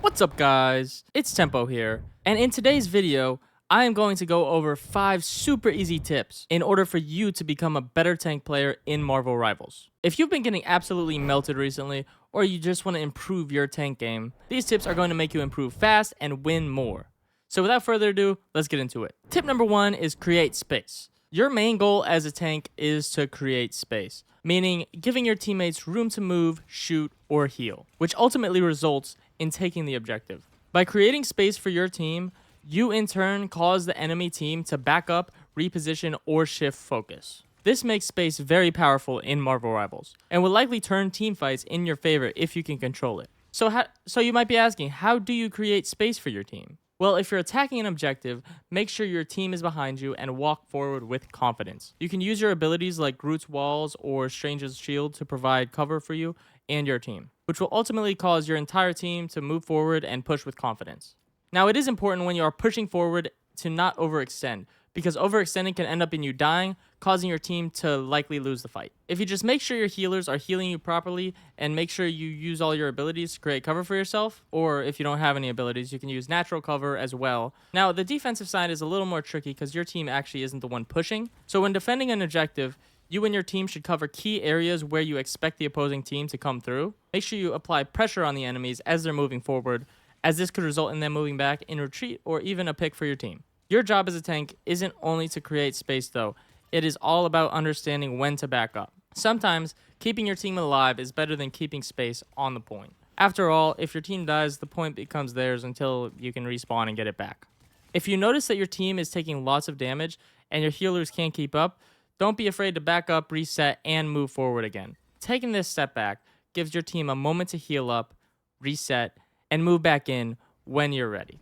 What's up guys, it's Tempo here, and in today's video, I am going to go over 5 super easy tips in order for you to become a better tank player in Marvel Rivals. If you've been getting absolutely melted recently, or you just want to improve your tank game, these tips are going to make you improve fast and win more. So without further ado, let's get into it. Tip number 1 is create space. Your main goal as a tank is to create space, meaning giving your teammates room to move, shoot, or heal, which ultimately results in taking the objective. By creating space for your team, you in turn cause the enemy team to back up, reposition, or shift focus. This makes space very powerful in Marvel Rivals, and will likely turn teamfights in your favor if you can control it. So you might be asking, how do you create space for your team? Well, if you're attacking an objective, make sure your team is behind you and walk forward with confidence. You can use your abilities like Groot's Walls or Strange's Shield to provide cover for you and your team, which will ultimately cause your entire team to move forward and push with confidence. Now, it is important when you are pushing forward to not overextend, because overextending can end up in you dying, causing your team to likely lose the fight. If you just make sure your healers are healing you properly and make sure you use all your abilities to create cover for yourself, or if you don't have any abilities, you can use natural cover as well. Now, the defensive side is a little more tricky because your team actually isn't the one pushing. So when defending an objective, you and your team should cover key areas where you expect the opposing team to come through. Make sure you apply pressure on the enemies as they're moving forward, as this could result in them moving back in retreat or even a pick for your team. Your job as a tank isn't only to create space though, it is all about understanding when to back up. Sometimes, keeping your team alive is better than keeping space on the point. After all, if your team dies, the point becomes theirs until you can respawn and get it back. If you notice that your team is taking lots of damage and your healers can't keep up, don't be afraid to back up, reset, and move forward again. Taking this step back gives your team a moment to heal up, reset, and move back in when you're ready.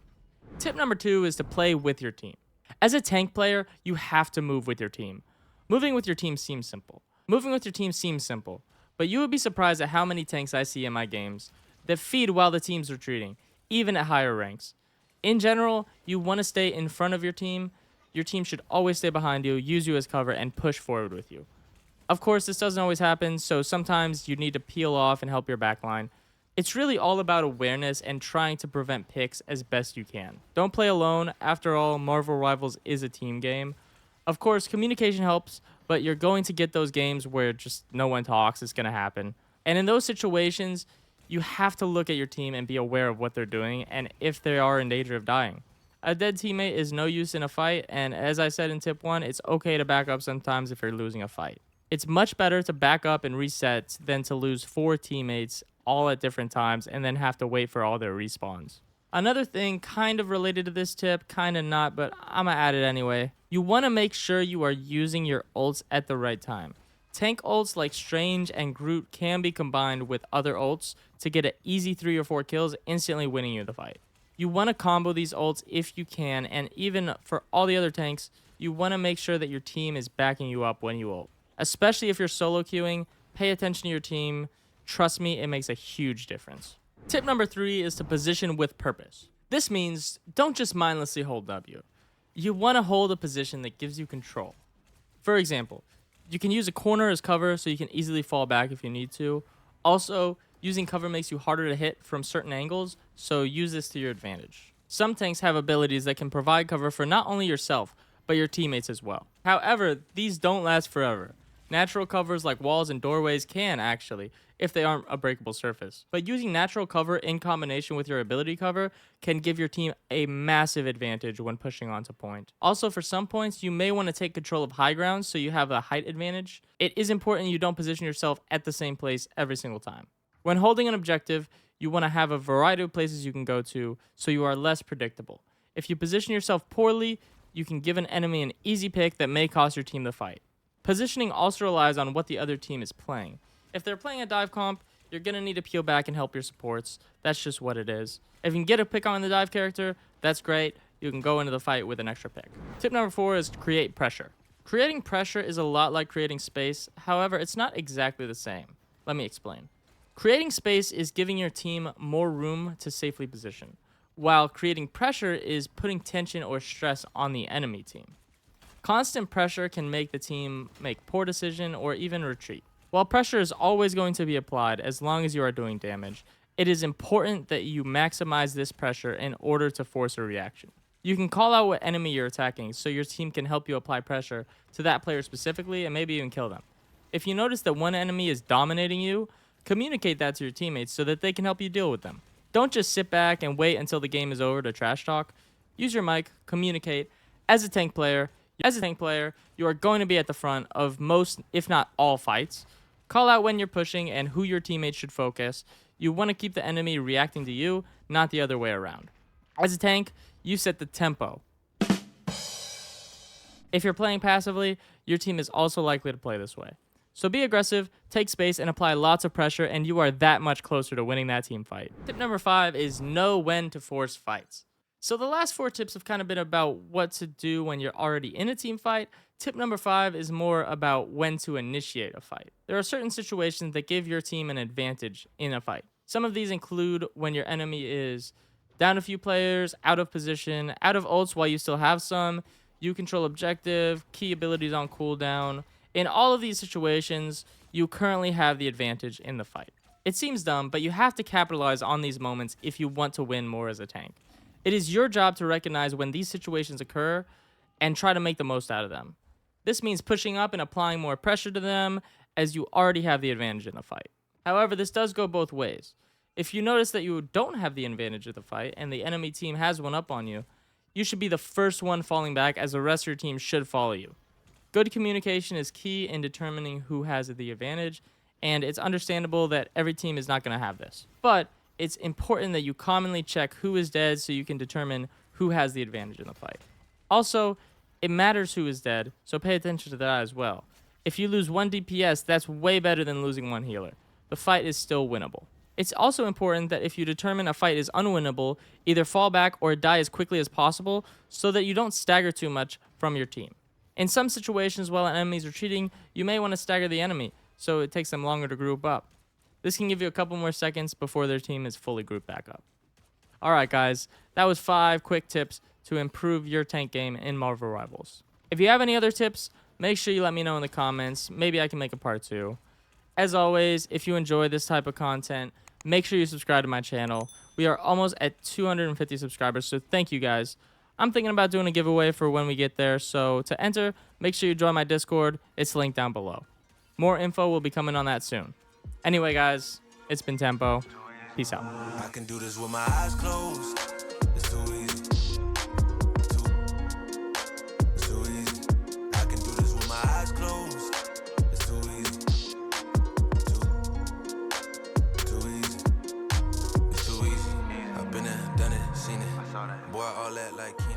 Tip number 2 is to play with your team. As a tank player, you have to move with your team. Moving with your team seems simple. But you would be surprised at how many tanks I see in my games that feed while the team's retreating, even at higher ranks. In general, you want to stay in front of your team. Your team should always stay behind you, use you as cover, and push forward with you. Of course, this doesn't always happen, so sometimes you need to peel off and help your backline. It's really all about awareness and trying to prevent picks as best you can. Don't play alone. After all, Marvel Rivals is a team game. Of course, communication helps, but you're going to get those games where just no one talks. It's going to happen. And in those situations, you have to look at your team and be aware of what they're doing and if they are in danger of dying. A dead teammate is no use in a fight, and as I said in tip 1, it's okay to back up sometimes if you're losing a fight. It's much better to back up and reset than to lose 4 teammates all at different times and then have to wait for all their respawns. Another thing kind of related to this tip, kind of not, but I'm gonna add it anyway. You want to make sure you are using your ults at the right time. Tank ults like Strange and Groot can be combined with other ults to get an easy 3 or 4 kills, instantly winning you the fight. You want to combo these ults if you can, and even for all the other tanks, you want to make sure that your team is backing you up when you ult. Especially if you're solo queuing, pay attention to your team. Trust me, it makes a huge difference. Tip number 3 is to position with purpose. This means don't just mindlessly hold W. You want to hold a position that gives you control. For example, you can use a corner as cover so you can easily fall back if you need to. Also, using cover makes you harder to hit from certain angles, so use this to your advantage. Some tanks have abilities that can provide cover for not only yourself, but your teammates as well. However, these don't last forever. Natural covers like walls and doorways can actually, if they aren't a breakable surface. But using natural cover in combination with your ability cover can give your team a massive advantage when pushing onto point. Also, for some points, you may want to take control of high ground so you have a height advantage. It is important you don't position yourself at the same place every single time. When holding an objective, you want to have a variety of places you can go to so you are less predictable. If you position yourself poorly, you can give an enemy an easy pick that may cost your team the fight. Positioning also relies on what the other team is playing. If they're playing a dive comp, you're going to need to peel back and help your supports. That's just what it is. If you can get a pick on the dive character, that's great. You can go into the fight with an extra pick. Tip number 4 is to create pressure. Creating pressure is a lot like creating space. However, it's not exactly the same. Let me explain. Creating space is giving your team more room to safely position, while creating pressure is putting tension or stress on the enemy team. Constant pressure can make the team make poor decision or even retreat. While pressure is always going to be applied as long as you are doing damage, It is important that you maximize this pressure in order to force a reaction. You can call out what enemy you're attacking so your team can help you apply pressure to that player specifically and maybe even kill them. If you notice that one enemy is dominating you, communicate that to your teammates so that they can help you deal with them. Don't just sit back and wait until the game is over to trash talk. Use your mic, communicate. As a tank player, you are going to be at the front of most, if not all, fights. Call out when you're pushing and who your teammates should focus. You want to keep the enemy reacting to you, not the other way around. As a tank, you set the tempo. If you're playing passively, your team is also likely to play this way. So be aggressive, take space, and apply lots of pressure, and you are that much closer to winning that team fight. Tip number 5 is know when to force fights. So the last 4 tips have kind of been about what to do when you're already in a team fight. Tip number 5 is more about when to initiate a fight. There are certain situations that give your team an advantage in a fight. Some of these include when your enemy is down a few players, out of position, out of ults while you still have some, you control objective, key abilities on cooldown. In all of these situations, you currently have the advantage in the fight. It seems dumb, but you have to capitalize on these moments if you want to win more as a tank. It is your job to recognize when these situations occur and try to make the most out of them. This means pushing up and applying more pressure to them as you already have the advantage in the fight. However, this does go both ways. If you notice that you don't have the advantage of the fight and the enemy team has one up on you, you should be the first one falling back as the rest of your team should follow you. Good communication is key in determining who has the advantage, and it's understandable that every team is not going to have this. But it's important that you commonly check who is dead so you can determine who has the advantage in the fight. Also, it matters who is dead, so pay attention to that as well. If you lose 1 DPS, that's way better than losing 1 healer. The fight is still winnable. It's also important that if you determine a fight is unwinnable, either fall back or die as quickly as possible so that you don't stagger too much from your team. In some situations while an enemy is retreating, you may want to stagger the enemy, so it takes them longer to group up. This can give you a couple more seconds before their team is fully grouped back up. Alright guys, that was 5 quick tips to improve your tank game in Marvel Rivals. If you have any other tips, make sure you let me know in the comments. Maybe I can make a part 2. As always, if you enjoy this type of content, make sure you subscribe to my channel. We are almost at 250 subscribers, so thank you guys. I'm thinking about doing a giveaway for when we get there, so to enter, make sure you join my Discord. It's linked down below. More info will be coming on that soon. Anyway, guys, it's been Tempo. Peace out. I can do this with my eyes closed. It's too easy. It's too easy. I can do this with my eyes closed. It's too easy. Too easy. It's too easy. I've been there, done it, seen it. Boy, all that like Keenan.